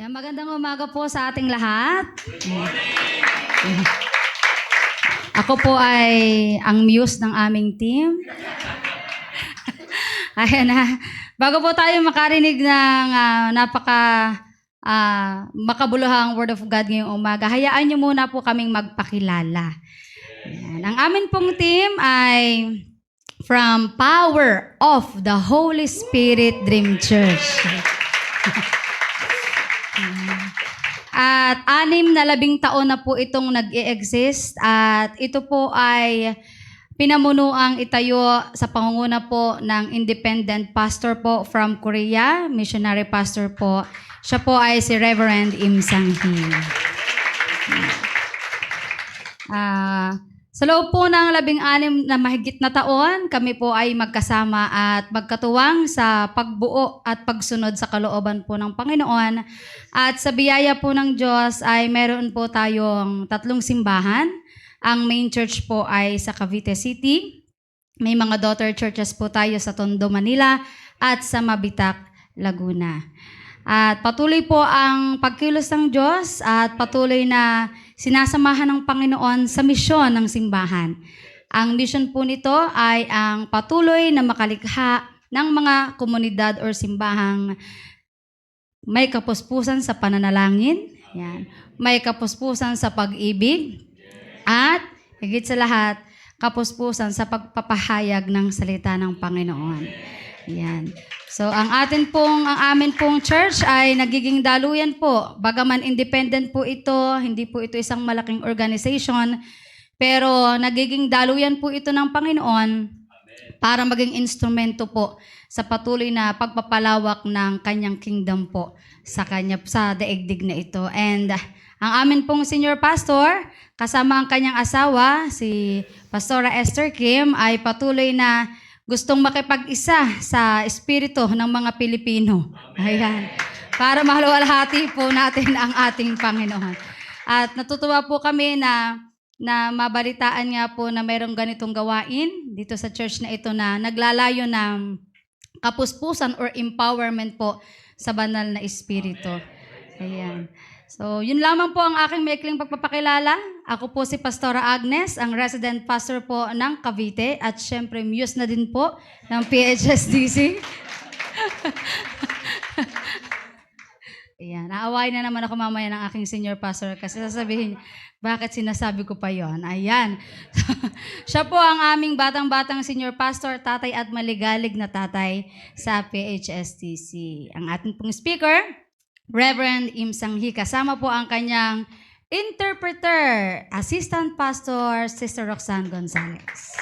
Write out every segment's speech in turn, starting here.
Yan, magandang umaga po sa ating lahat. Ako po ay ang muse ng aming team. Ayan na. Bago po tayo makarinig ng makabuluhang Word of God ngayong umaga, hayaan niyo muna po kaming magpakilala. Ayan. Ang amin pong team ay from Power of the Holy Spirit Dream Church. At 6 na 12 taon na po itong nag-i-exist at ito po ay pinamunuang itayo sa pangunguna po ng independent pastor po from Korea, missionary pastor po. Siya po ay si Reverend Im Sang-hee. Sa loob po ng 16 na mahigit na taon, kami po ay magkasama at magkatuwang sa pagbuo at pagsunod sa kalooban po ng Panginoon. At sa biyaya po ng Diyos ay meron po tayong 3 simbahan. Ang main church po ay sa Cavite City. May mga daughter churches po tayo sa Tondo, Manila at sa Mabitac, Laguna. At patuloy po ang pagkilos ng Diyos at patuloy na sinasamahan ng Panginoon sa misyon ng simbahan. Ang mission po nito ay ang patuloy na makalikha ng mga komunidad o simbahang may kapuspusan sa pananalangin, yan, may kapuspusan sa pag-ibig, at higit sa lahat, kapuspusan sa pagpapahayag ng salita ng Panginoon. Yan. So, ang amin pong church ay nagiging daluyan po. Bagaman independent po ito, hindi po ito isang malaking organization, pero nagiging daluyan po ito ng Panginoon para maging instrumento po sa patuloy na pagpapalawak ng kanyang kingdom po sa daigdig na ito. And ang amin pong senior pastor, kasama ang kanyang asawa, si Pastora Esther Kim, ay patuloy na gustong makipag-isa sa espiritu ng mga Pilipino. Ayan. Para maluwalhati po natin ang ating Panginoon. At natutuwa po kami na mabalitaan nga po na mayroong ganitong gawain dito sa church na ito na naglalayo ng kapuspusan or empowerment po sa banal na espiritu. Ayan. So, yun lamang po ang aking maikling pagpapakilala. Ako po si Pastora Agnes, ang resident pastor po ng Cavite at syempre muse na din po ng PHSDC. Ayan, naawain na naman ako mamaya ng aking senior pastor kasi sasabihin, bakit sinasabi ko pa yon? Ayan. Siya po ang aming batang-batang senior pastor, tatay at maligalig na tatay sa PHSTC. Ang ating pong speaker, Reverend Im Sang-hee. Kasama po ang kanyang interpreter, Assistant Pastor, Sister Roxanne Gonzalez.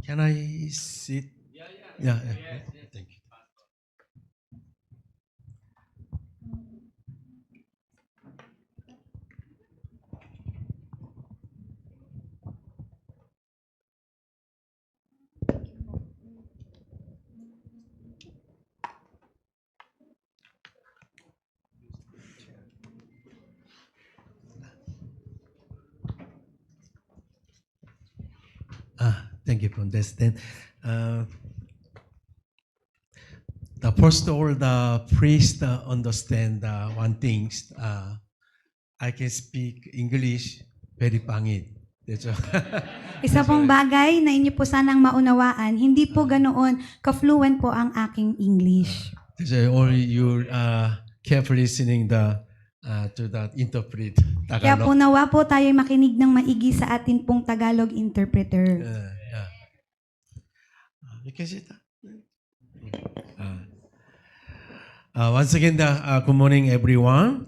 Can I sit? Yeah. Thank you. Thank you, Contestant. First of all, the priest understand one thing. I can speak English very pangit. That's all. Isa pong bagay na inyo po sanang maunawaan, hindi po ganoon ka-fluent po ang aking English. That's why only you carefully listening to the interpret Kaya po Tagalog. nawa po tayo makinig ng maigi sa atin pong Tagalog interpreter. Yeah. Because once again, good morning, everyone.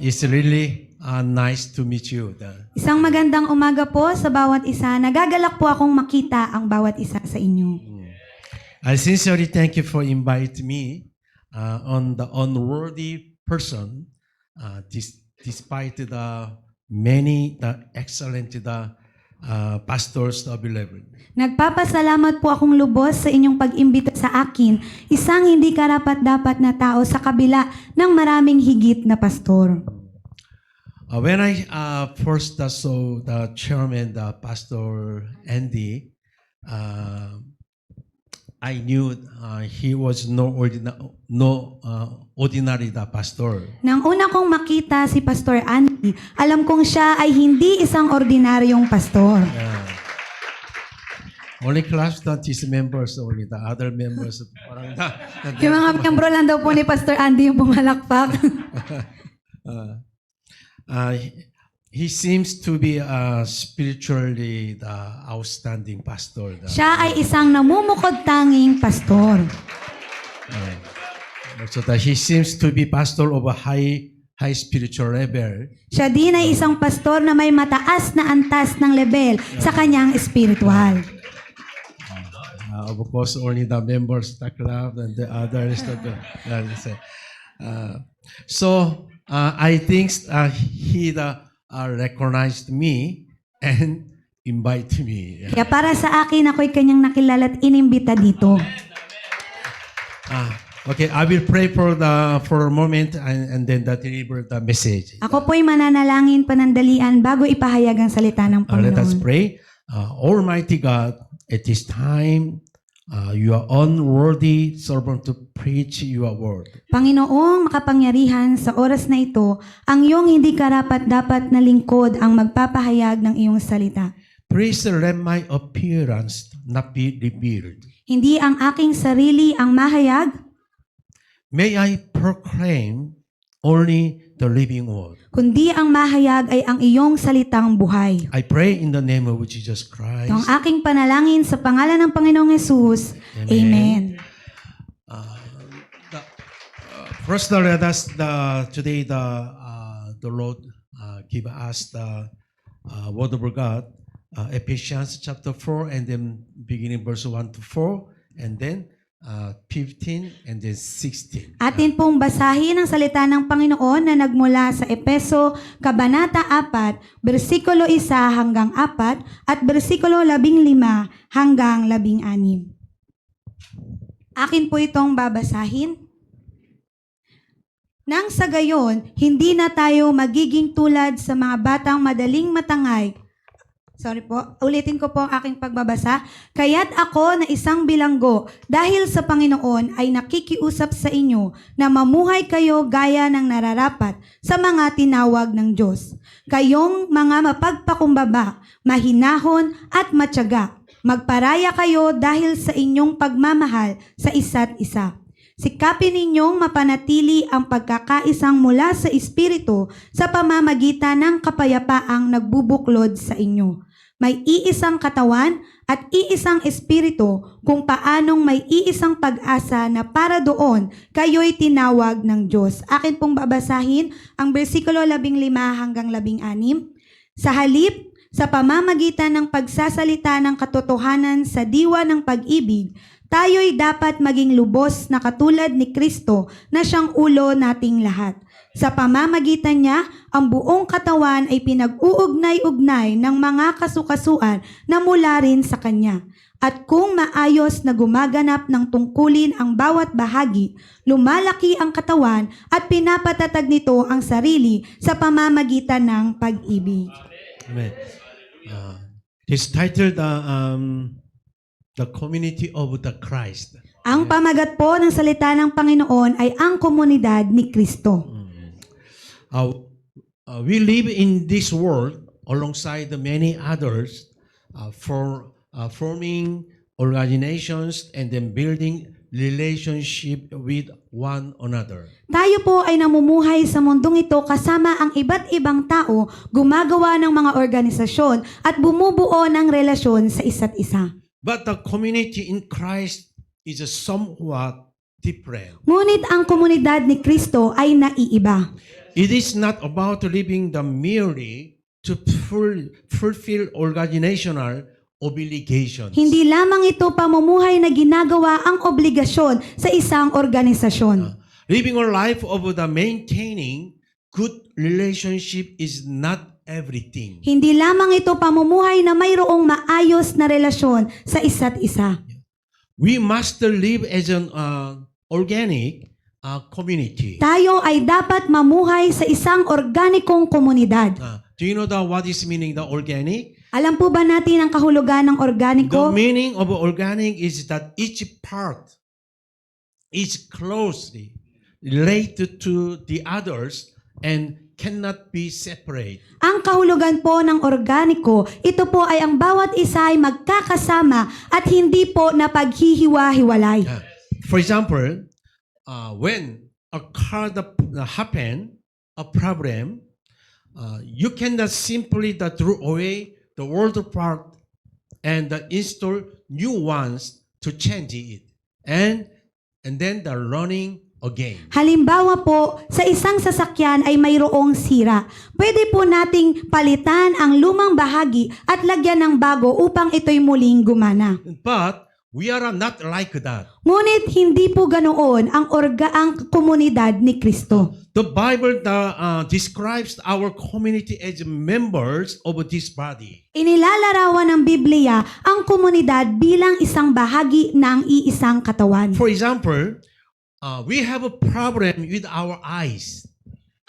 It's really nice to meet you. Isang magandang umaga po sa bawat isa. Nagagalak po akong makita ang bawat isa sa inyo. I sincerely thank you for inviting me on the unworthy person, despite the many excellent pastors available. Nagpapasalamat po akong lubos sa inyong pag-imbita sa akin, isang hindi karapat-dapat na tao sa kabila ng maraming higit na pastor. When I first saw the chairman, the Pastor Andy, I knew he was no ordinary the pastor. Nang una kong makita si Pastor Andy, alam kong siya ay hindi isang ordinaryong pastor. Only class that is members, only the other members. Parang Yung mga miyembro lang daw po ni Pastor Andy yung pumalakpak. he seems to be spiritually the outstanding pastor. Siya ay isang namumukod-tanging pastor. So that he seems to be pastor of a high spiritual level. Siya din ay isang pastor na may mataas na antas ng level sa kanyang espiritual. Of course, only the members of the club and the others. I think he recognized me and invited me. Kaya para sa akin, ako'y kanyang nakilala at inimbita dito. Okay, I will pray for a moment and then deliver the message. Ako po'y mananalangin panandalian bago ipahayag ang salita ng Let us Panginoon. pray. Almighty God, at this time, you are unworthy servant to preach your word. Panginoong makapangyarihan, sa oras na ito, ang iyong hindi karapat-dapat na lingkod ang magpapahayag ng iyong salita. Please let my appearance not be revealed. Hindi ang aking sarili ang mahayag, May I proclaim only the living word. kundi ang mahayag ay ang iyong salitang buhay. I pray in the name of Jesus Christ. Ito ang aking panalangin sa pangalan ng Panginoong Yesus. Amen. First, let us today the Lord give us the word of God, Ephesians chapter 4, and then beginning verse 1 to 4, and then 15 and then 16. Atin pong basahin ang salita ng Panginoon na nagmula sa Epeso, Kabanata 4, versikulo 1 hanggang 4, at versikulo 15 hanggang 16. Akin po itong babasahin. Nang sa gayon, hindi na tayo magiging tulad sa mga batang madaling matangay. Ulitin ko po ang aking pagbabasa. Kaya't ako na isang bilanggo, dahil sa Panginoon ay nakikiusap sa inyo na mamuhay kayo gaya ng nararapat sa mga tinawag ng Diyos. Kayong mga mapagpakumbaba, mahinahon at matyaga. Magparaya kayo dahil sa inyong pagmamahal sa isa't isa. Sikapin ninyong mapanatili ang pagkakaisang mula sa Espiritu sa pamamagitan ng kapayapaang nagbubuklod sa inyo. May iisang katawan at iisang espiritu kung paanong may iisang pag-asa na para doon kayo'y tinawag ng Diyos. Akin pong babasahin ang versikulo 15 hanggang 16. Sa halip, sa pamamagitan ng pagsasalita ng katotohanan sa diwa ng pag-ibig, tayo'y dapat maging lubos na katulad ni Kristo na siyang ulo nating lahat. Sa pamamagitan niya, ang buong katawan ay pinag-uugnay-ugnay ng mga kasukasuan na mula rin sa Kanya. At kung maayos na gumaganap ng tungkulin ang bawat bahagi, lumalaki ang katawan at pinapatatag nito ang sarili sa pamamagitan ng pag-ibig. Amen. This titled the community of the Christ. Ang pamagat po ng salita ng Panginoon ay ang komunidad ni Kristo. We live in this world alongside the many others forming organizations and then building relationship with one another. Tayo po ay namumuhay sa mundong ito kasama ang iba't ibang tao, gumagawa ng mga organisasyon at bumubuo ng relasyon sa isa't isa. But the community in Christ is somewhat different. Ngunit ang komunidad ni Kristo ay naiiba. It is not about living the merely to fulfill organizational obligations. Hindi lamang ito pamumuhay na ginagawa ang obligasyon sa isang organisasyon. Living a life of the maintaining good relationship is not everything. Hindi lamang ito pamumuhay na mayroong maayos na relasyon sa isa't isa. We must live as an organic community. Tayo ay dapat mamuhay sa isang organikong komunidad. Do you know what is meaning the organic? Alam po ba natin ang kahulugan ng The organiko? meaning of organic is that each part is closely related to the others and cannot be separate. Ang kahulugan po ng organiko, ito po ay ang bawat isa ay magkakasama at hindi po na paghihiwa-hiwalay. For example, when a car happen, a problem, you cannot simply throw away the old part and install new ones to change it, and then the running again. Halimbawa po, sa isang sasakyan ay mayroong sira. Pwede po nating palitan ang lumang bahagi at lagyan ng bago upang ito'y muling gumana. But we are not like that. Ngunit hindi po ganoon ang komunidad ni Kristo. The Bible describes our community as members of this body. Inilalarawan ng Biblia ang komunidad bilang isang bahagi ng iisang katawan. For example, we have a problem with our eyes.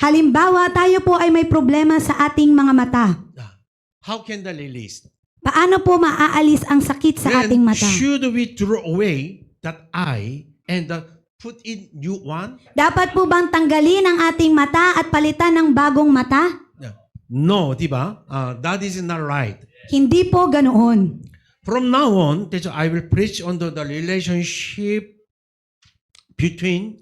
Halimbawa, tayo po ay may problema sa ating mga mata. How can that release? Paano po maaalis ang sakit sa ating Then mata? should we throw away that eye and put in new one? Dapat po bang tanggalin ang ating mata at palitan ng bagong mata? No, diba? That is not right. Hindi po ganoon. From now on, I will preach on the relationship between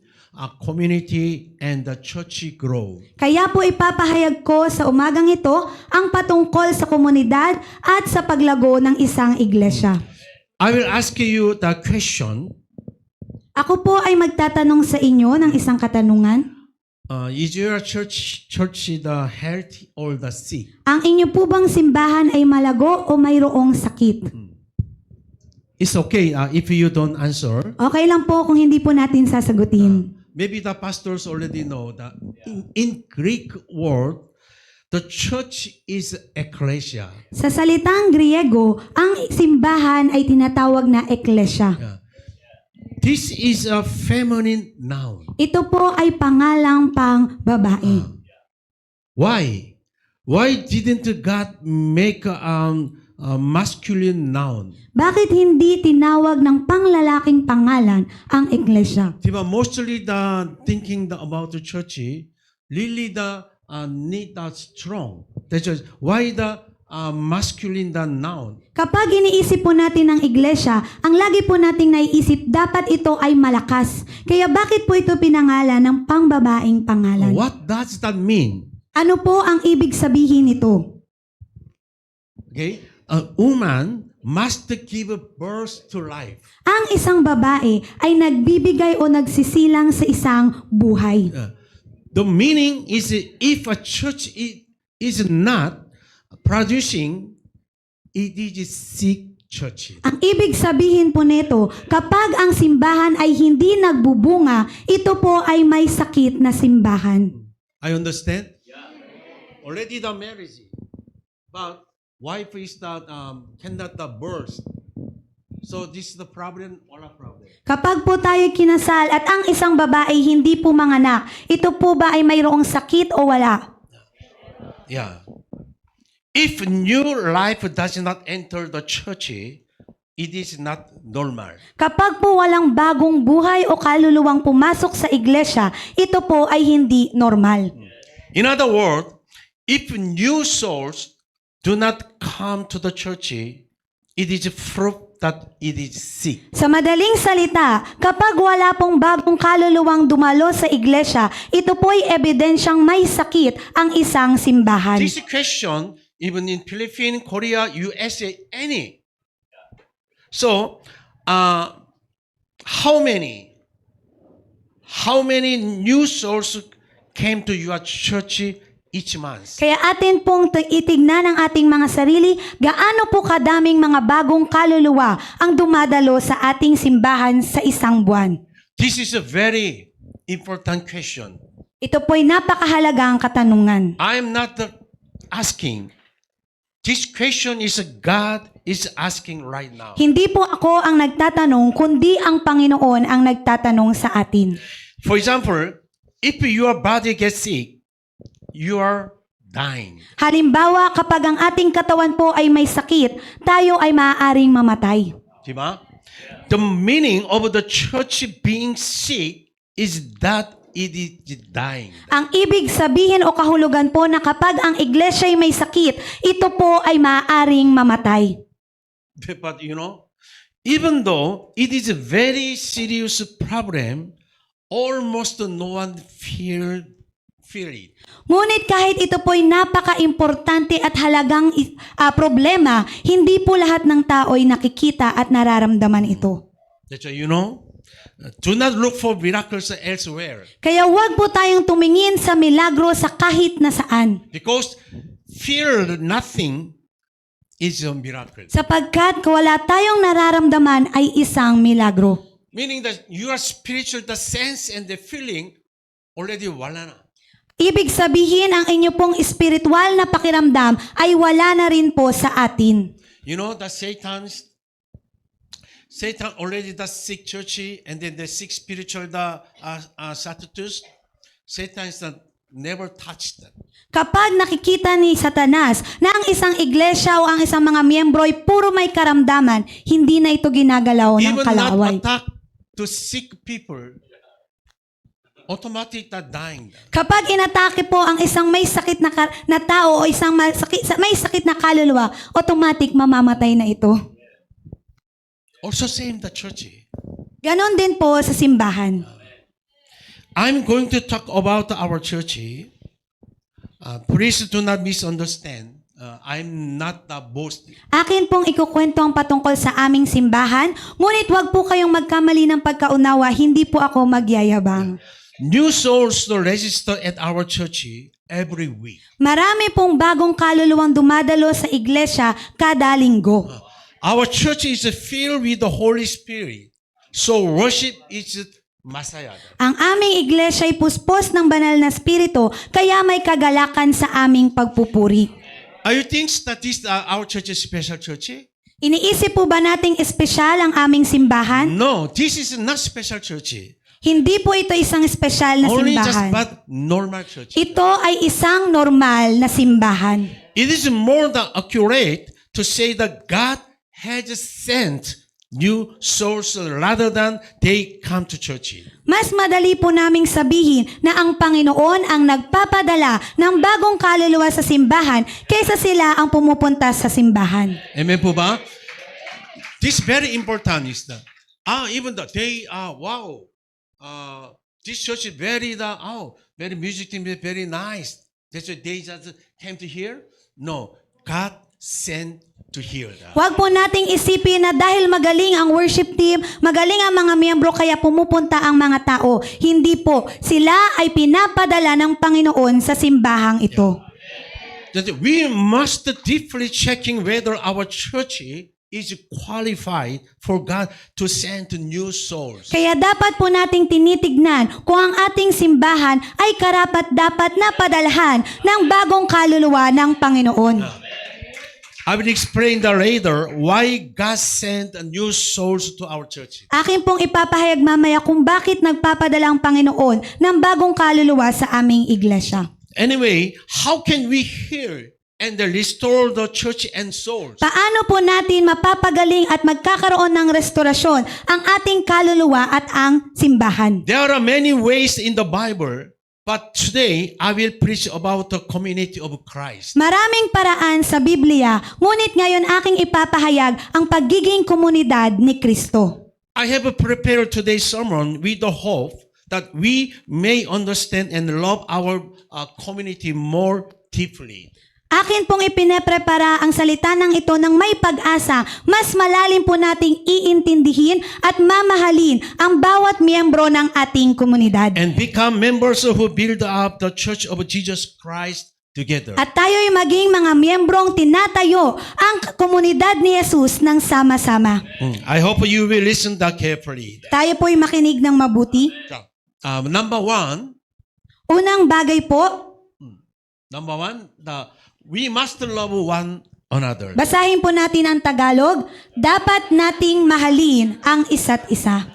community and the church growth. Kaya po ipapahayag ko sa umagang ito ang patungkol sa komunidad at sa paglago ng isang iglesia. I will ask you the question, Ako po ay magtatanong sa inyo ng isang katanungan. is your church the healthy or the sick? Ang inyo po bang simbahan ay malago o mayroong sakit? It's okay if you don't answer. Okay lang po kung hindi po natin sasagutin. Maybe the pastors already know that in Greek word, the church is ecclesia. Sa salitang Griego, ang simbahan ay tinatawag na eklesia. This is a feminine noun. Ito po ay pangalang pang babae. Why? Why didn't God make a masculine noun? Bakit hindi tinawag ng panglalaking pangalan ang iglesia? Diba, mostly the thinking about the church, really the need that strong. That's why the masculine the noun. Kapag iniisip po natin ang iglesia, ang lagi po nating naiisip, dapat ito ay malakas. Kaya bakit po ito pinangalan ng pangbabaeng pangalan? What does that mean? Ano po ang ibig sabihin nito? Okay, a woman must give birth to life. Ang isang babae ay nagbibigay o nagsisilang sa isang buhay. The meaning is if a church is not producing, it is sick church. Ang ibig sabihin po nito, kapag ang simbahan ay hindi nagbubunga, ito po ay may sakit na simbahan. I understand. Already the marriage, but wife is that cannot birth. So this is the problem or a problem. Kapag po tayo kinasal at ang isang babae hindi po manganak, ito po ba ay mayroong sakit o wala? Yeah. If new life does not enter the church, it is not normal. Kapag po walang bagong buhay o kaluluwang pumasok sa iglesia, ito po ay hindi normal. In other words, if new souls do not come to the church, it is proof that it is sick. Sa madaling salita, kapag wala pong bagong kaluluwang dumalo sa iglesia, ito po ay ebidensyang may sakit ang isang simbahan. This question, even in Philippines, Korea, USA, any. So, how many new souls came to your church each month? Kaya atin pong itignan ang ating mga sarili, gaano po kadaming mga bagong kaluluwa ang dumadalo sa ating simbahan sa isang buwan. This is a very important question. Ito po'y napakahalagang katanungan. I am not asking. This question is God is asking right now. Hindi po ako ang nagtatanong, kundi ang Panginoon ang nagtatanong sa atin. For example, if your body gets sick, you are dying. Halimbawa, kapag ang ating katawan po ay may sakit, tayo ay maaaring mamatay. Diba? The meaning of the church being sick is that it is dying. Ang ibig sabihin o kahulugan po na kapag ang iglesia ay may sakit, ito po ay maaaring mamatay. But even though it is a very serious problem, almost no one feel it. Ngunit kahit ito po ay napaka-importante at halagang problema, hindi po lahat ng tao ay nakikita at nararamdaman ito. That's why, do not look for miracles elsewhere. Kaya wag po tayong tumingin sa milagro sa kahit na saan. Because fear nothing is a miracle. Sapagkat wala tayong nararamdaman ay isang milagro. Meaning that your spiritual, the sense and the feeling already wala na. Ibig sabihin ang inyo pong espiritual na pakiramdam ay wala na rin po sa atin. The Satan already does sick church and then the sick spiritual status. Satan is never touched that. Kapag nakikita ni Satanas na ang isang iglesia o ang isang mga miyembro ay puro may karamdaman, hindi na ito ginagalaw ng Even kalaway. not attack to sick people, automatic that dying. Kapag inatake po ang isang may sakit na tao o isang may sakit na kaluluwa, automatic mamamatay na ito. Also same the church. Ganon din po sa simbahan. I'm going to talk about our church. Please do not misunderstand. I'm not boasting. Akin pong ikukwento ang patungkol sa aming simbahan, ngunit wag po kayong magkamali ng pagkaunawa, hindi po ako magyayabang. New souls to register at our church every week. Marami pong bagong kaluluwang dumadalo sa iglesia kada linggo. Our church is filled with the Holy Spirit. So worship is Messiah. Ang aming iglesia ay puspos ng banal na spirito, kaya may kagalakan sa aming pagpupuri. Are you think that this our church is special church? Iniisip po ba nating espesyal ang aming simbahan? No, this is not special church. Hindi po ito isang espesyal na Only just simbahan. but normal church. Ito ay isang normal na simbahan. It is more than accurate to say that God has sent new souls rather than they come to church. Mas madali po naming sabihin na ang Panginoon ang nagpapadala ng bagong kaluluwa sa simbahan kaysa sila ang pumupunta sa simbahan. Amen po ba? This very important is that even the they wow. This church is very music team is very nice. That's why they just came to hear. No, God sent to hear that. Huwag po nating isipin na dahil magaling ang worship team, magaling ang mga miyembro kaya pumupunta ang mga tao. Hindi po. Sila ay pinapadala ng Panginoon sa simbahang ito. That we must deeply checking whether our church is qualified for God to send to new souls. Kaya dapat po nating tinitignan kung ang ating simbahan ay karapat-dapat na padalhan ng bagong kaluluwa ng Panginoon. I will explain the later why God sent new souls to our church. Akin pong ipapahayag mamaya kung bakit nagpapadala ang Panginoon ng bagong kaluluwa sa aming iglesia. Anyway, how can we hear and restore the church and souls? Paano po natin mapapagaling at magkakaroon ng restorasyon ang ating kaluluwa at ang simbahan? There are many ways in the Bible, but today I will preach about the community of Christ. Maraming paraan sa Biblia, ngunit ngayon aking ipapahayag ang pagiging komunidad ni Kristo. I have prepared today's sermon with the hope that we may understand and love our community more deeply. Akin pong ipinaprepara ang salita ng ito ng may pag-asa, mas malalim po nating iintindihin at mamahalin ang bawat miyembro ng ating komunidad. And become members who build up the Church of Jesus Christ together. At tayo'y maging mga miyembrong tinatayo ang komunidad ni Jesus ng sama-sama. I hope you will listen that carefully. Tayo po'y makinig ng mabuti. Number one, Unang bagay po, we must love one another. Basahin po natin ang Tagalog. Dapat nating mahalin ang isa't isa.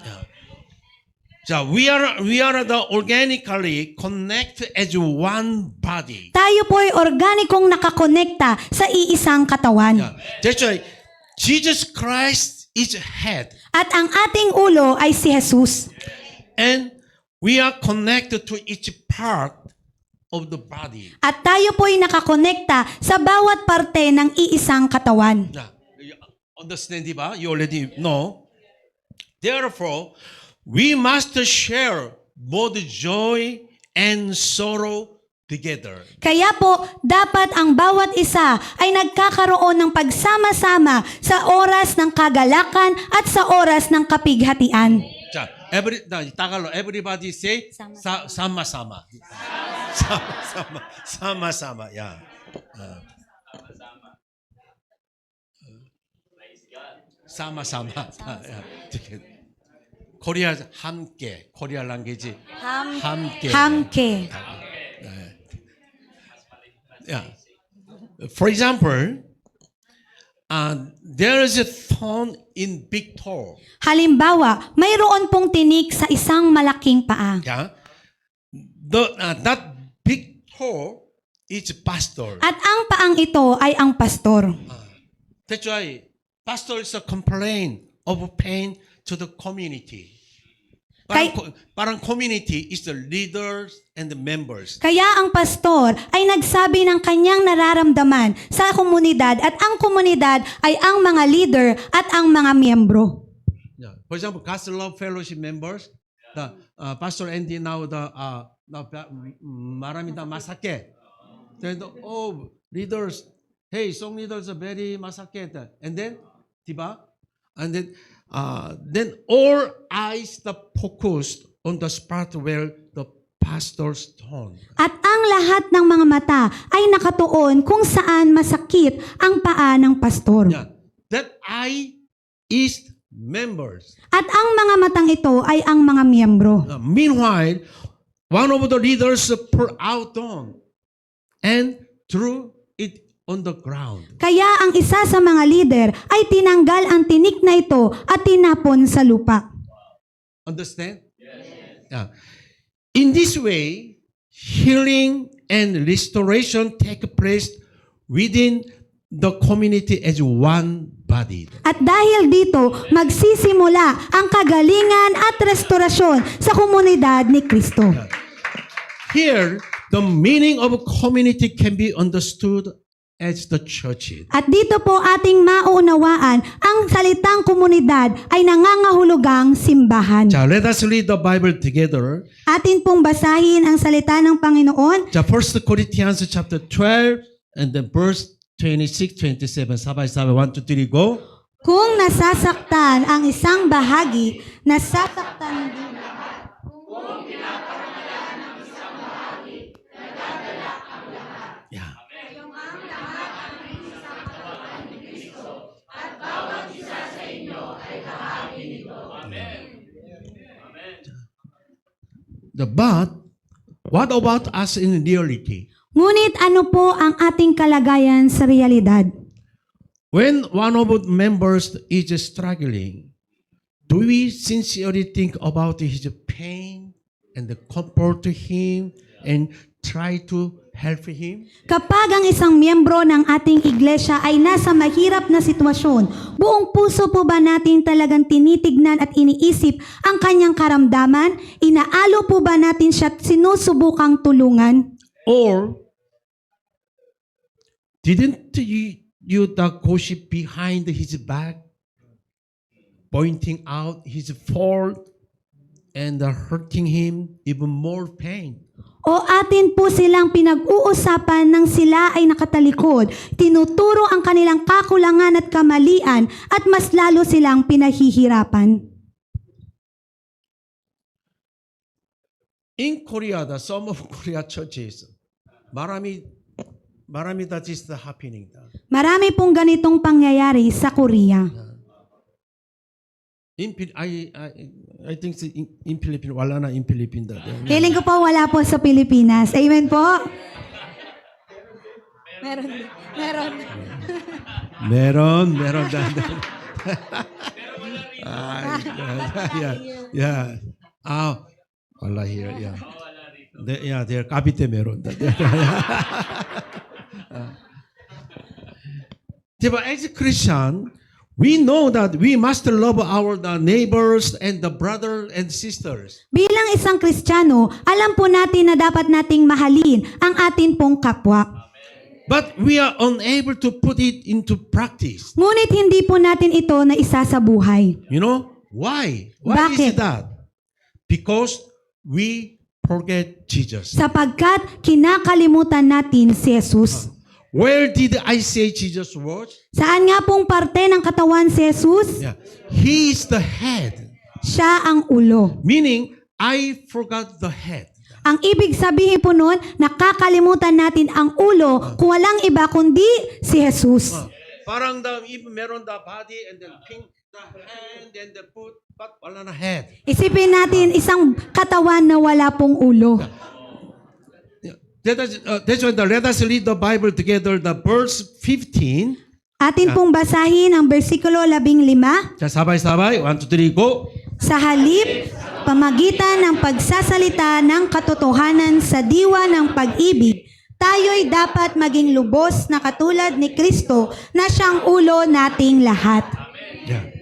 자, we are the organically connected as one body. Tayo po ay organikong nakakonekta sa iisang katawan. Yeah. That's why Jesus Christ is head. At ang ating ulo ay si Jesus. And we are connected to each part of the body. At tayo po ay nakakonekta sa bawat parte ng iisang katawan. Yeah. You understand, diba? You already know. Therefore, we must share both joy and sorrow together. Kaya po, dapat ang bawat isa ay nagkakaroon ng pagsama-sama sa oras ng kagalakan at sa oras ng kapighatian. 자, Tagalog, everybody say sama-sama. Sama-sama. Yeah. sama-sama. 코리아 함께. 코리아 랑귀지 함께. 함께. Yeah. For example, there is a thorn in big toe. Halimbawa, mayroon pong tinik sa isang malaking paa. Yeah. That big toe is pastor. At ang paang ito ay ang pastor. That's why pastors complain of pain to the community. Parang community is the leaders and the members. Kaya ang pastor ay nagsabi ng kanyang nararamdaman sa komunidad at ang komunidad ay ang mga leader at ang mga miyembro. Yeah. For example, God's Love Fellowship members, the Pastor Andy now marami na masakit. Then leaders, hey, song leaders are very masakit. And then, diba? And then all eyes are focused on the spot where the pastor's torn. At ang lahat ng mga mata ay nakatuon kung saan masakit ang paa ng pastor. Yeah. That eye is members. At ang mga matang ito ay ang mga miyembro. Meanwhile, one of the leaders pulled out on and threw it on the ground. Kaya ang isa sa mga leader ay tinanggal ang tinik na ito at tinapon sa lupa. Understand? Yes. Yeah. In this way, healing and restoration take place within the community as one body. At dahil dito, magsisimula ang kagalingan at restorasyon sa komunidad ni Kristo. Here, the meaning of community can be understood as the church. At dito po ating mauunawaan, ang salitang komunidad ay nangangahulugang simbahan. 자, let us read the Bible together. Atin pong basahin ang salita ng Panginoon. 자, 1 Corinthians chapter 12 and then verse 26, 27. sabay-sabay. 1, 2, 3, go. Kung nasasaktan ang isang bahagi, nasasaktan din. Yeah. But what about us in reality? Ngunit ano po ang ating kalagayan sa realidad? When one of the members is struggling, do we sincerely think about his pain and comfort him and try to help him? Kapag ang isang miyembro ng ating iglesia ay nasa mahirap na sitwasyon, buong puso po ba natin talagang tinitignan at iniisip ang kanyang karamdaman? Inaalo po ba natin siya at sinusubukang tulungan? Or didn't you the gossip behind his back, pointing out his fault and hurting him even more pain? O atin po silang pinag-uusapan nang sila ay nakatalikod, tinuturo ang kanilang kakulangan at kamalian at mas lalo silang pinahihirapan. In Korea, some of Korea churches, marami that is happening. Marami pong ganitong pangyayari sa Korea. I think in Philippines, wala na in Philippines. Feeling ko po wala po sa Pilipinas. Amen po? Meron. Meron. Meron. Yeah. Wala here. Yeah. They're kapite meron. Diba, as a Christian, we know that we must love our the neighbors and the brothers and sisters. Bilang isang Kristiyano, alam po natin na dapat nating mahalin ang atin pong kapwa. But we are unable to put it into practice. Ngunit hindi po natin ito na isa sa buhay. You know? Why? Why is Bakit? that? Because we forget Jesus. Sapagkat kinakalimutan natin si Jesus. Where did I say Jesus was? Saan nga pong parte ng katawan si Jesus? Yeah. He is the head. Siya ang ulo. Meaning, I forgot the head. Ang ibig sabihin po nun, nakakalimutan natin ang ulo kung walang iba kundi si Jesus. Parang if meron the body and then pink the hand and the foot, but wala na head. Isipin natin isang katawan na wala pong ulo. That's why let us read the Bible together, the verse 15. Atin pong basahin ang versikulo 15. 자, sabay-sabay. 1, 2, 3, go. Sa halip, pamagitan ng pagsasalita ng katotohanan sa diwa ng pag-ibig, tayo'y dapat maging lubos na katulad ni Kristo na siyang ulo nating lahat. Yeah.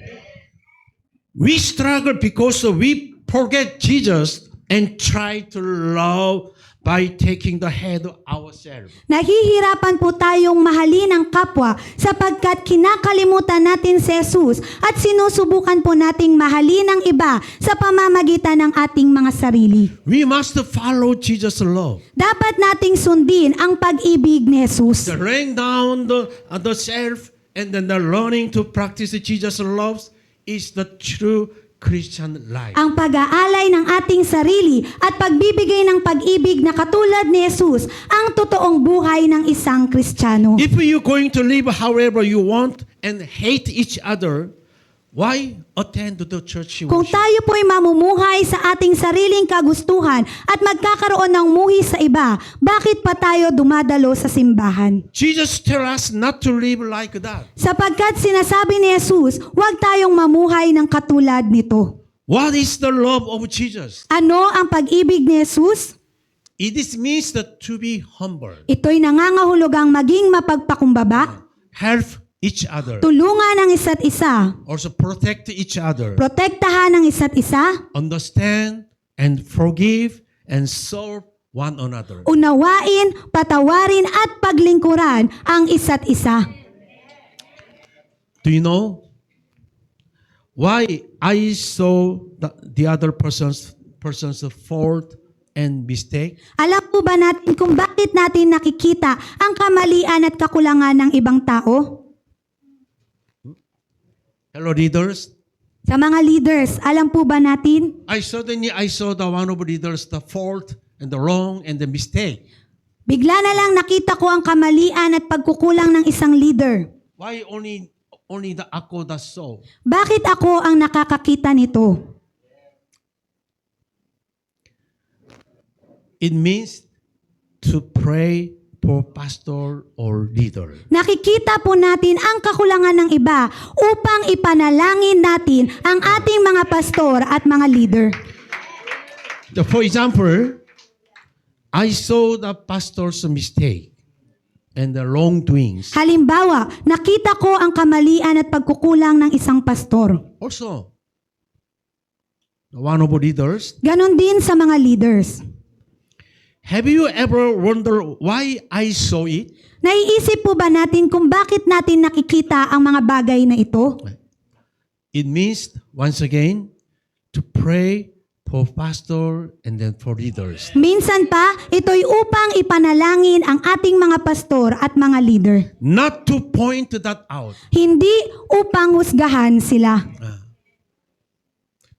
We struggle because we forget Jesus and try to love by taking the head of ourselves. Nahihirapan po tayong mahalin ang kapwa sapagkat kinakalimutan natin si Jesus at sinusubukan po nating mahalin ang iba sa pamamagitan ng ating mga sarili. We must follow Jesus' love. Dapat nating sundin ang pag-ibig ni Jesus. The laying down the self and then the learning to practice Jesus' love is the true Christian life. Ang pag-aalay ng ating sarili at pagbibigay ng pag-ibig na katulad ni Jesus ang totoong buhay ng isang Kristiyano. If you're going to live however you want and hate each other, why attend to the church Kung worship? tayo po'y mamumuhay sa ating sariling kagustuhan at magkakaroon ng muhi sa iba, bakit pa tayo dumadalo sa simbahan? Jesus tells us not to live like that. Sapagkat sinasabi ni Jesus, huwag tayong mamuhay ng katulad nito. What is the love of Jesus? Ano ang pag-ibig ni Jesus? It is means that to be humble, Ito'y nangangahulugang maging mapagpakumbaba, help each other, tulungan ang isa't isa, also protect each other, protektahan ang isa't isa, understand and forgive and serve one another. unawain, patawarin at paglingkuran ang isa't isa. Do you know why I saw the other person's fault and mistake? Alam po ba natin kung bakit natin nakikita ang kamalian at kakulangan ng ibang tao? Hello, leaders. Sa mga leaders, alam po ba natin? I saw the one of the leaders the fault and the wrong and the mistake. Bigla na lang nakita ko ang kamalian at pagkukulang ng isang leader. Why only the ako does so? Bakit ako ang nakakakita nito? It means to pray for pastor or leader. Nakikita po natin ang kakulangan ng iba upang ipanalangin natin ang ating mga pastor at mga leader. For example, I saw the pastor's mistake and the wrongdoings. Halimbawa, nakita ko ang kamalian at pagkukulang ng isang pastor. Also, the one of the leaders. Ganon din sa mga leaders. Have you ever wondered why I saw it? Naiisip po ba natin kung bakit natin nakikita ang mga bagay na ito? It means, once again, to pray for pastor and then for leaders. Minsan pa, ito'y upang ipanalangin ang ating mga pastor at mga leader. Not to point that out. Hindi upang husgahan sila.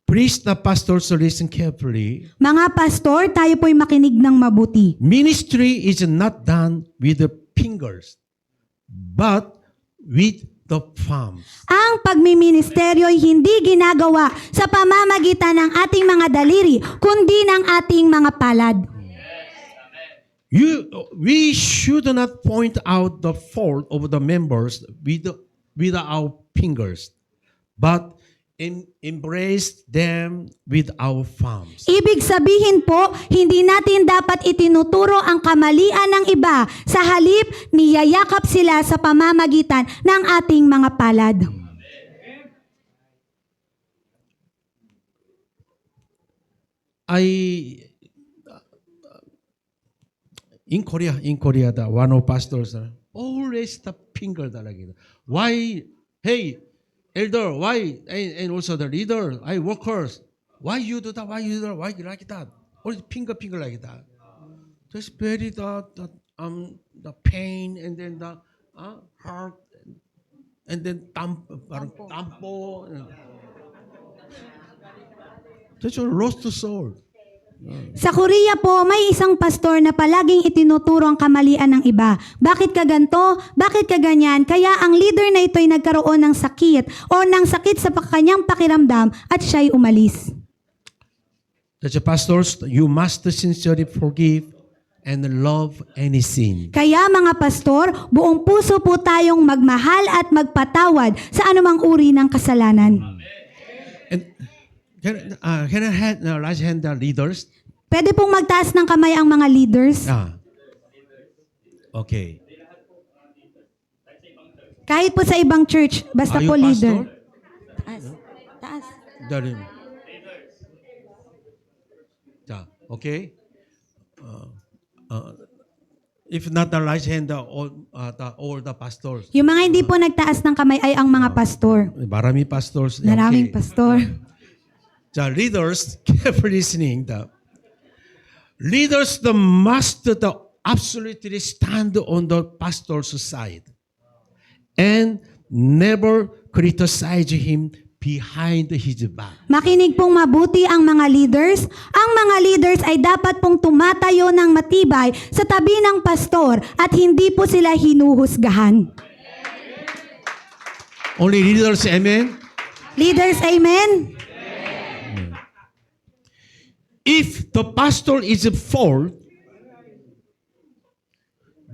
Please, the pastors, listen carefully. Mga pastor, tayo po'y makinig ng mabuti. Ministry is not done with the fingers, but with the palms. Ang pagmiministeryo'y hindi ginagawa sa pamamagitan ng ating mga daliri, kundi ng ating mga palad. we should not point out the fault of the members with our fingers, but embrace them with our palms. Ibig sabihin po, hindi natin dapat itinuturo ang kamalian ng iba. Sa halip, niyayakap sila sa pamamagitan ng ating mga palad. In Korea, the one of pastors always the finger talaga. Why? Hey, elder, why? And also the leader, workers, why you do that? Why you do that? Why you like that? Always finger like that. Just very the pain and then the heart and then tampo. That's your lost soul. Sa Korea po, may isang pastor na palaging itinuturo ang kamalian ng iba. Bakit ka ganito? Bakit ka ganyan? Kaya ang leader na ito ay nagkaroon ng sakit o ng sakit sa kanyang pakiramdam at siya'y umalis. That's pastors, you must sincerely forgive and love any sin. Kaya mga pastor, buong puso po tayong magmahal at magpatawad sa anumang uri ng kasalanan. And can I have raise hand the leaders? Pwede pong magtaas ng kamay ang mga leaders. Okay. Kahit po sa ibang church, basta Are you po leader. pastor? Taas. Darin. Okay. If not the right hand, all the pastors. Yung mga hindi po nagtaas ng kamay ay ang mga pastor. Marami pastors. Maraming Okay. pastor. The leaders, carefully listening. The leaders must absolutely stand on the pastor's side and never criticize him behind his back. Makinig pong mabuti ang mga leaders. Ang mga leaders ay dapat pong tumatayo ng matibay sa tabi ng pastor at hindi po sila hinuhusgahan. Only leaders, amen? Leaders, amen? If the pastor is at fault,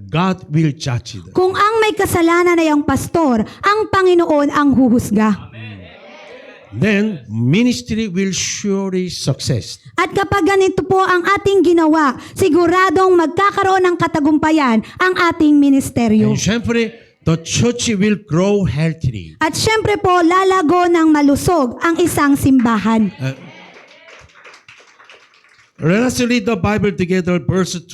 God will judge it. Kung ang may kasalanan ay ang pastor, ang Panginoon ang huhusga. Then ministry will surely success. At kapag ganito po ang ating ginawa, siguradong magkakaroon ng katagumpayan ang ating ministeryo. And syempre, the church will grow healthily. At syempre po, lalago ng malusog ang isang simbahan. Let us read the Bible together, verse 2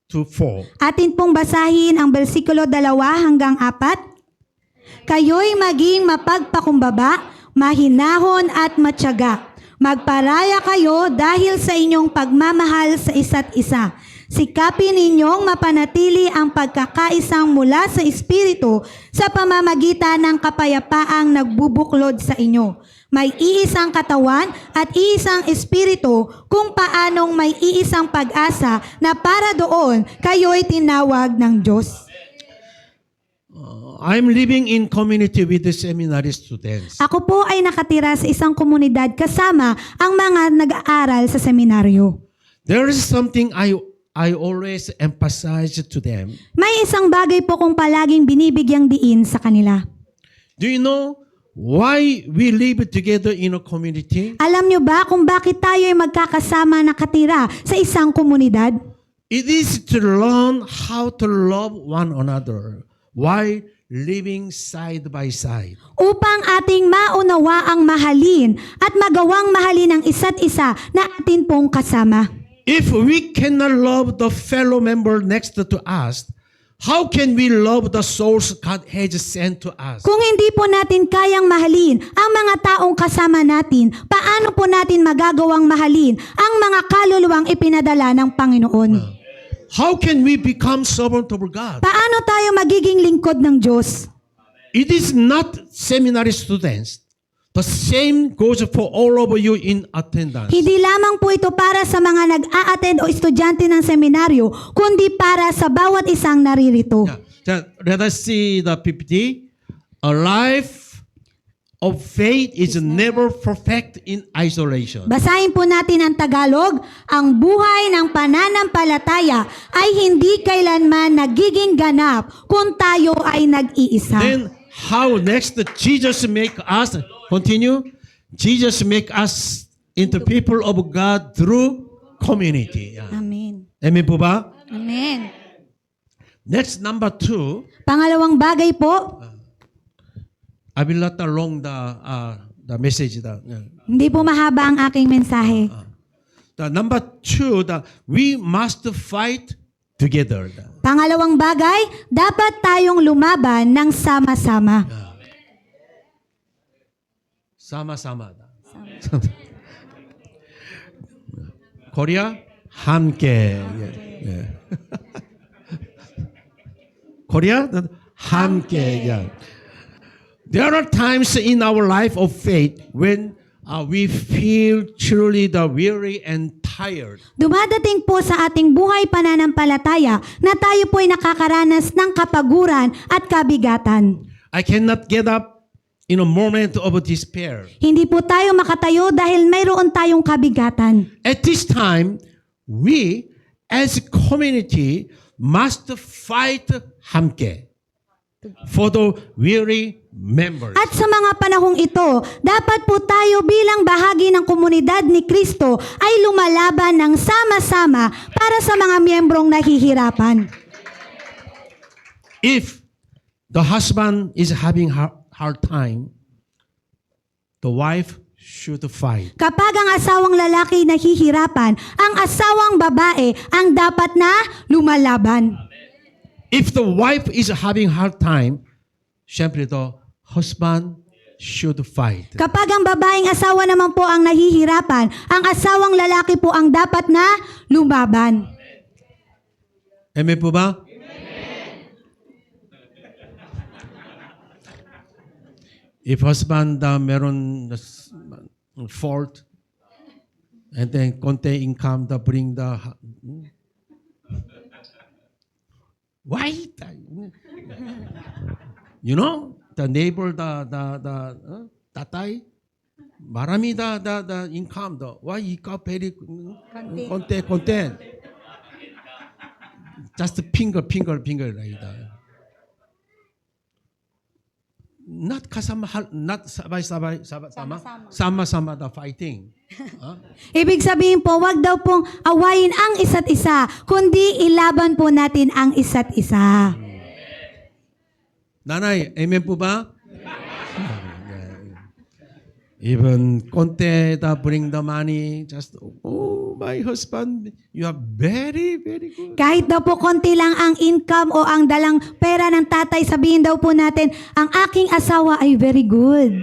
to 4. Atin pong basahin ang bersikulo 2 hanggang 4. Kayo'y maging mapagpakumbaba, mahinahon at matyaga. Magparaya kayo dahil sa inyong pagmamahal sa isa't isa. Sikapin ninyong mapanatili ang pagkakaisang mula sa Espiritu sa pamamagitan ng kapayapaang nagbubuklod sa inyo. May iisang katawan at iisang Espiritu kung paanong may iisang pag-asa na para doon kayo'y tinawag ng Diyos. I'm living in community with the seminary students. Ako po ay nakatira sa isang komunidad kasama ang mga nag-aaral sa seminaryo. There is something I always emphasize to them. May isang bagay po kong palaging binibigyang diin sa kanila. Do you know why we live together in a community? Alam nyo ba kung bakit tayo ay magkakasama nakatira sa isang komunidad? It is to learn how to love one another while living side by side. Upang ating maunawa ang mahalin at magawang mahalin ang isa't isa na atin pong kasama. If we cannot love the fellow member next to us, how can we love the souls God has sent to us? Kung hindi po natin kayang mahalin ang mga taong kasama natin, paano po natin magagawang mahalin ang mga kaluluwang ipinadala ng Panginoon? How can we become servant of God? Paano tayo magiging lingkod ng Diyos? It is not seminary students. The same goes for all of you in attendance. Hindi lamang po ito para sa mga nag-a-attend o estudyante ng seminaryo, kundi para sa bawat isang naririto. Let us see the PPT. A life of faith is never perfect in isolation. Basahin po natin ang Tagalog. Ang buhay ng pananampalataya ay hindi kailanman nagiging ganap kung tayo ay nag-iisa. Then how next Jesus make us continue? Jesus make us into people of God through community. Yeah. Amen. Amen po ba? Amen. Next, number 2. Pangalawang bagay po, I will not along the message. hindi po mahaba ang aking mensahe. The number 2, we must fight together. Pangalawang bagay, dapat tayong lumaban ng sama-sama. Sama-sama. Korea 함께. Yeah. Korea 함께. Yeah. There are times in our life of faith when we feel truly the weary and tired. Dumadating po sa ating buhay pananampalataya na tayo po'y nakakaranas ng kapaguran at kabigatan. I cannot get up in a moment of despair. Hindi po tayo makatayo dahil mayroon tayong kabigatan. At this time, we as a community must fight 함께 for the weary members. At sa mga panahong ito, dapat po tayo bilang bahagi ng komunidad ni Kristo ay lumalaban ng sama-sama para sa mga miyembrong nahihirapan. If the husband is having hard time, the wife should fight. Kapag ang asawang lalaki nahihirapan, ang asawang babae ang dapat na lumalaban. If the wife is having hard time, syempre the husband should fight. Kapag ang babaeng asawa naman po ang nahihirapan, ang asawang lalaki po ang dapat na lumaban. Amen po ba? If husband meron fault, and then konti income bring the why? You know, the neighbor, the tatay, marami the income, why ikaw very konti. Just finger like that. Not sabay-sabay, sama-sama the fighting. Ibig sabihin po, wag daw pong awayin ang isa't isa, kundi ilaban po natin ang isa't isa. Nanay, amen po ba? Even konti bring the money, just, oh, my husband, you are very, very good. Kahit daw po konti lang ang income o ang dalang pera ng tatay, sabihin daw po natin, ang aking asawa ay very good.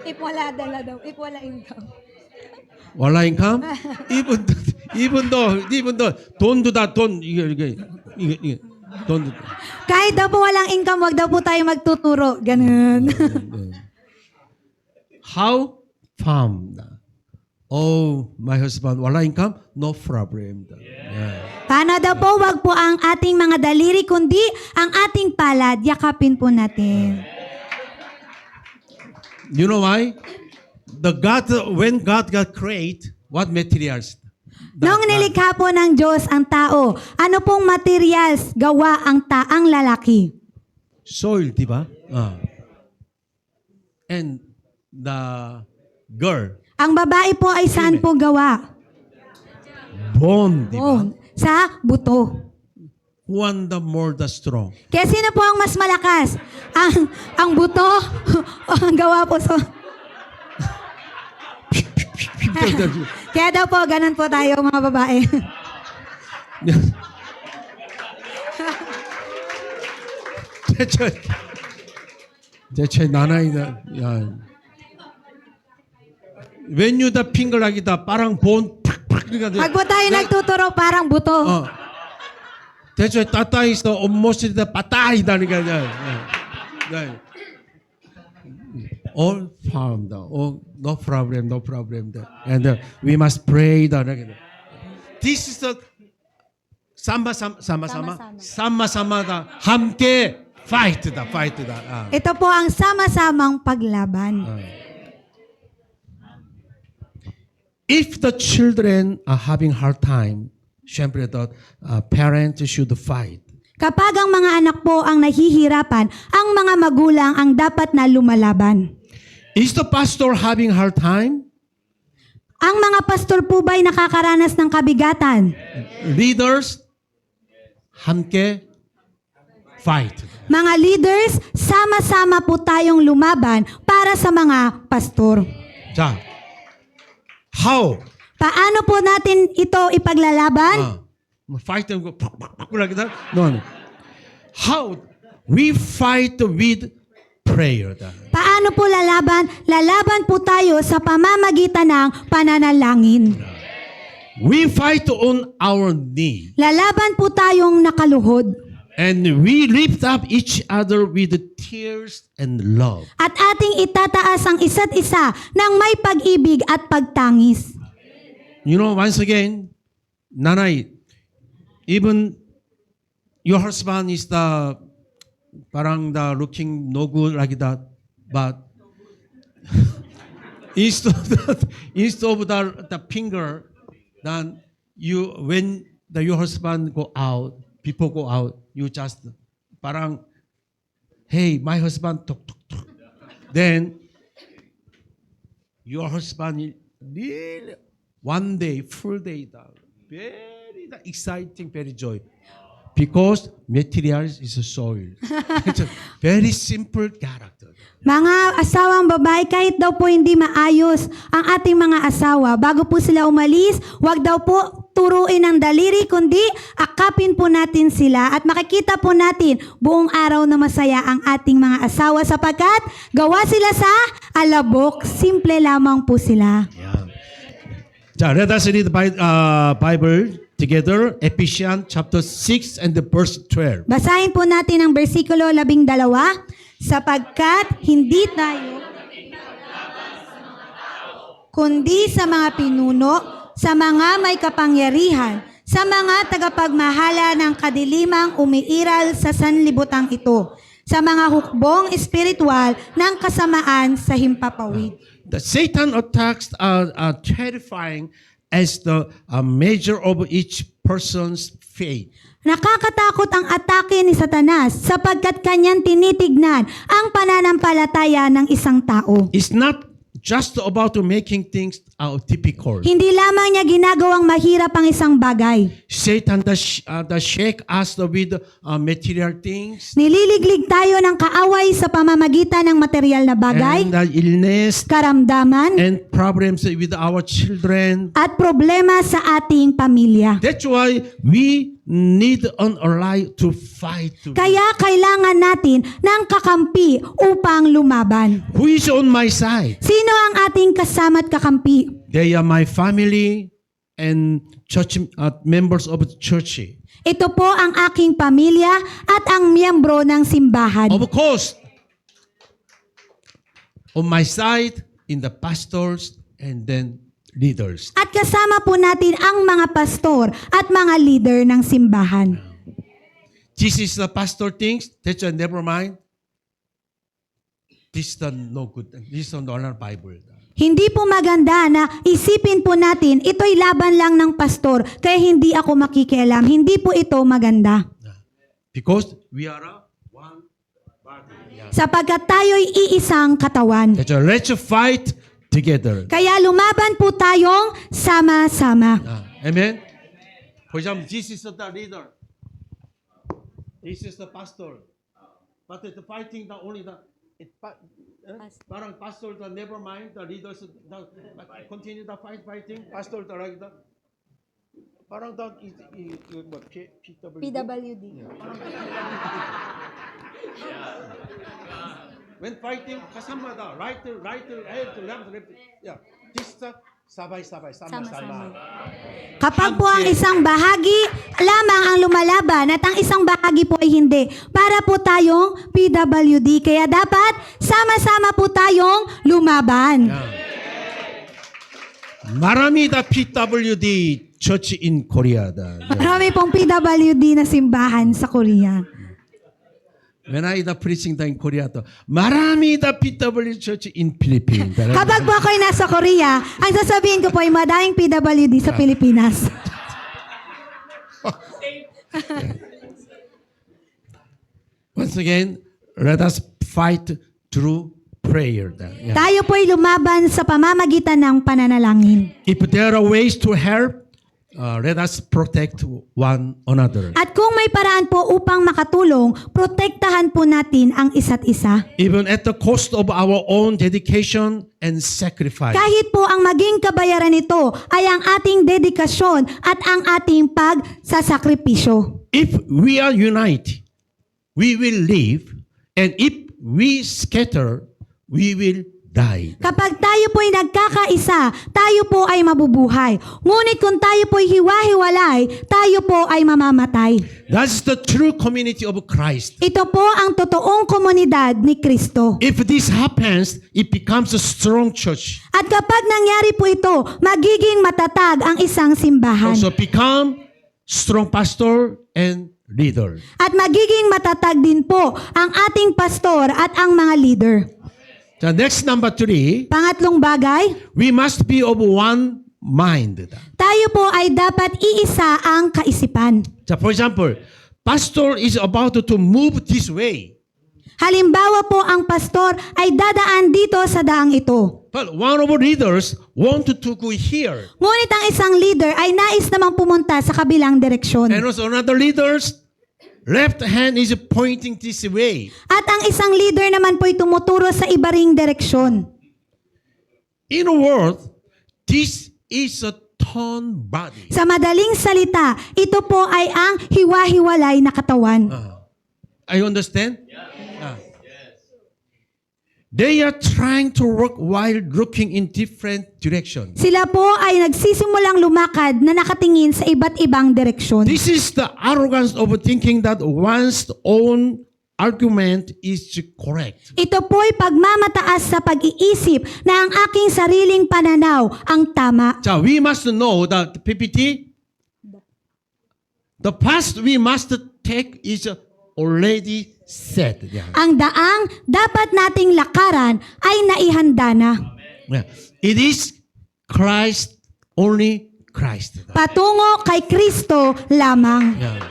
If wala dala daw, if wala income. Wala income? Even though 돈 이게 돈. Kahit daw po walang income, wag daw po tayo magtuturo. Ganun. How farm? Oh, my husband wala income? No problem. Yeah. Paano daw po, wag po ang ating mga daliri, kundi ang ating palad, yakapin po natin. You know why? When God got create, what materials? Noong nilikha po ng Diyos ang tao, ano pong materials gawa ang taang lalaki? Soil, di ba? And the girl, Ang babae po ay saan po gawa? bone, di ba? Sa buto. One the more the strong. Kaya sino po ang mas malakas? Ang buto o ang gawa po sa... Kaya daw po, ganun po tayo mga babae. 대체 나나이다. 야. When you the finger like that, parang bone 팍팍 그러니까. Pag po tayo nagtuturo, parang buto. 대체 따따 있어, almost the patay 다니까. all found. Oh, no problem, no problem. And we must pray. This is the sama-sama 함께 fight. Ito po ang sama-samang paglaban. If the children are having hard time, syempre the parents should fight. Kapag ang mga anak po ang nahihirapan, ang mga magulang ang dapat na lumalaban. Is the pastor having hard time? Ang mga pastor po ba'y nakakaranas ng kabigatan? Leaders, 함께 fight. Mga leaders, sama-sama po tayong lumaban para sa mga pastor. 자, how? Paano po natin ito ipaglalaban? Fight and go like that? No. How? We fight with prayer. Paano po lalaban? Lalaban po tayo sa pamamagitan ng pananalangin. We fight on our knee. Lalaban po tayong nakaluhod. And we lift up each other with tears and love. At ating itataas ang isa't isa ng may pag-ibig at pagtangis. You know, once again, nanay, even your husband is the looking no good like that, but instead of the finger, then when your husband go out, people go out, you just hey, my husband tuk. Then your husband really one day, full day, very exciting, very joy. Because material is a soil. It's a very simple character. Mga asawang babae, kahit daw po hindi maayos ang ating mga asawa, bago po sila umalis, wag daw po turuin ng daliri, kundi akapin po natin sila at makikita po natin buong araw na masaya ang ating mga asawa sapagkat gawa sila sa alabok, simple lamang po sila. Yeah. 자, let us read the Bible together. Ephesians chapter 6 and the verse 12. Basahin po natin ang bersikulo 12, sapagkat hindi tayo kundi sa mga pinuno, sa mga may kapangyarihan, sa mga tagapagmahala ng kadilimang umiiral sa sanlibutan ito, sa mga hukbong espiritual ng kasamaan sa himpapawid. The Satan attacks are terrifying as the measure of each person's faith. Nakakatakot ang atake ni Satanas sapagkat kanyang tinitignan ang pananampalataya ng isang tao. It's not just about making things difficult. Hindi lamang niya ginagawang mahirap ang isang bagay. Satan does shake us with material things Nililiglig tayo ng kaaway sa pamamagitan ng material na bagay, and illness karamdaman, and problems with our children. at problema sa ating pamilya. That's why we need an ally to fight. Kaya kailangan natin ng kakampi upang lumaban. Who is on my side? Sino ang ating kasama't kakampi? They are my family and church members of the church. Ito po ang aking pamilya at ang miyembro ng simbahan. Of course, on my side, in the pastors and then leaders. At kasama po natin ang mga pastor at mga leader ng simbahan. This is the pastor things. That's never mind. This is the no good. This is the not Bible. Hindi po maganda na isipin po natin, ito'y laban lang ng pastor, kaya hindi ako makikialam. Hindi po ito maganda. Because we are a one body. Sapagkat tayo'y iisang katawan. That's let's fight together. Kaya lumaban po tayong sama-sama. Amen. For example, this is the leader. This is the pastor. But the fighting the only the parang pastor the never mind the leaders continue the fighting pastor the like the parang the PWD. when fighting kasama the right left yeah this is the Sabay-sabay, Sama-sama. Kapag po ang isang bahagi lamang ang lumalaban at ang isang bahagi po ay hindi, para po tayong PWD. Kaya dapat sama-sama po tayong lumaban. 마라미다 PWD Church in Korea. Marami pong PWD na simbahan sa Korea. When I preaching in Korea, 마라미다 PWD Church in Philippines. Kapag po ako'y nasa Korea, ang sasabihin ko po ay madaming PWD sa Pilipinas. Once again, let us fight through prayer. Yeah. Tayo po ay lumaban sa pamamagitan ng pananalangin. If there are ways to help, let us protect one another. At kung may paraan po upang makatulong, protektahan po natin ang isa't isa. Even at the cost of our own dedication and sacrifice. Kahit po ang maging kabayaran nito ay ang ating dedikasyon at ang ating pagsasakripisyo. If we are united, we will live, and if we scatter, we will die. Kapag tayo po ay nagkakaisa, tayo po ay mabubuhay. Ngunit kung tayo po ay hiwa-hiwalay, tayo po ay mamamatay. That's the true community of Christ. Ito po ang totoong komunidad ni Kristo. If this happens, it becomes a strong church. At kapag nangyari po ito, magiging matatag ang isang simbahan. Also become strong pastor and leader. At magiging matatag din po ang ating pastor at ang mga leader. The next number 3, Pangatlong bagay, we must be of one mind. tayo po ay dapat iisa ang kaisipan. So for example, pastor is about to move this way. Halimbawa po ang pastor ay dadaan dito sa daang ito. But one of our leaders wanted to go here. Ngunit ang isang leader ay nais namang pumunta sa kabilang direksyon. And also another leader's left hand is pointing this way. At ang isang leader naman po ay tumuturo sa iba ring direksyon. In a word, this is a torn body. Sa madaling salita, ito po ay ang hiwa-hiwalay na katawan. I understand? Ah. They are trying to work while looking in different directions. Sila po ay nagsisimulang lumakad na nakatingin sa iba't ibang direksyon. This is the arrogance of thinking that one's own argument is correct. Ito po ay pagmamataas sa pag-iisip na ang aking sariling pananaw ang tama. So we must know that PPT, the path we must take is already set. Yeah. Ang daang dapat nating lakaran ay naihanda na. Yeah. It is Christ, only Christ. Patungo kay Kristo lamang. Yeah.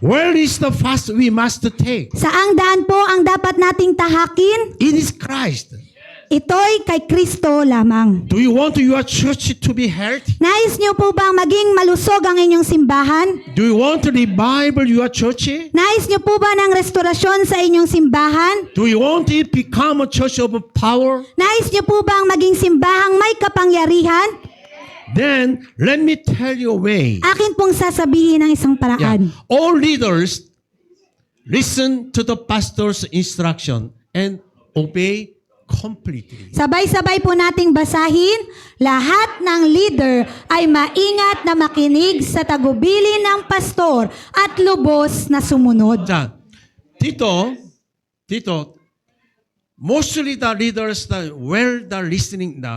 Where is the path we must take? Saang daan po ang dapat nating tahakin? It is Christ. Ito'y kay Kristo lamang. Do you want your church to be healthy? Nais niyo po bang maging malusog ang inyong simbahan? Do you want to revive your church? Nais niyo po ba ng restorasyon sa inyong simbahan? Do you want it become a church of power? Nais niyo po bang maging simbahang may kapangyarihan? Then let me tell you a way. Akin pong sasabihin ang isang Yeah. paraan. All leaders listen to the pastor's instruction and obey completely. Sabay-sabay po nating basahin, lahat ng leader ay maingat na makinig sa tagubilin ng pastor at lubos na sumunod. 자, dito, mostly the leaders the listening the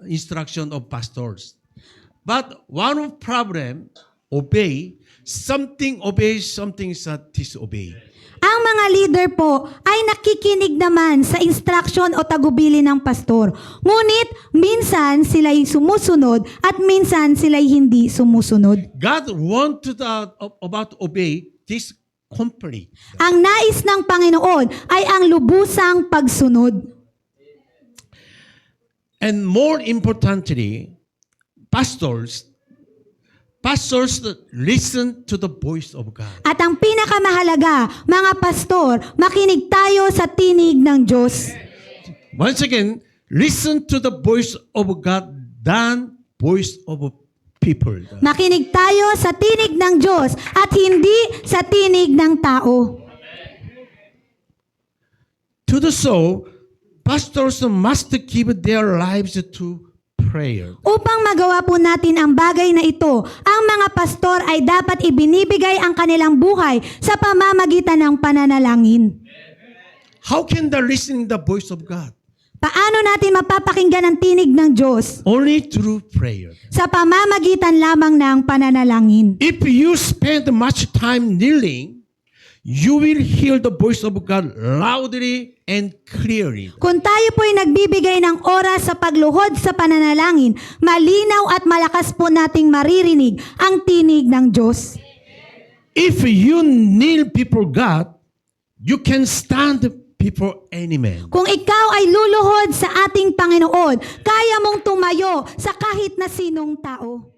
instruction of pastors. But one problem, obey something is disobey. Ang mga leader po ay nakikinig naman sa instruction o tagubilin ng pastor. Ngunit minsan sila'y sumusunod at minsan sila'y hindi sumusunod. God want about obey this complete. Ang nais ng Panginoon ay ang lubusang pagsunod. And more importantly, pastors listen to the voice of God. At ang pinakamahalaga, mga pastor, makinig tayo sa tinig ng Diyos. Once again, listen to the voice of God than voice of people. Makinig tayo sa tinig ng Diyos at hindi sa tinig ng tao. To do so, pastors must give their lives to prayer. Upang magawa po natin ang bagay na ito, ang mga pastor ay dapat ibinibigay ang kanilang buhay sa pamamagitan ng pananalangin. How can they listen the voice of God? Paano natin mapapakinggan ang tinig ng Diyos? Only through prayer. Sa pamamagitan lamang ng pananalangin. If you spend much time kneeling, you will hear the voice of God loudly and clearly. Kung tayo po'y nagbibigay ng oras sa pagluhod sa pananalangin, malinaw at malakas po nating maririnig ang tinig ng Diyos. If you kneel before God, you can stand before any man. Kung ikaw ay luluhod sa ating Panginoon, kaya mong tumayo sa kahit na sinong tao.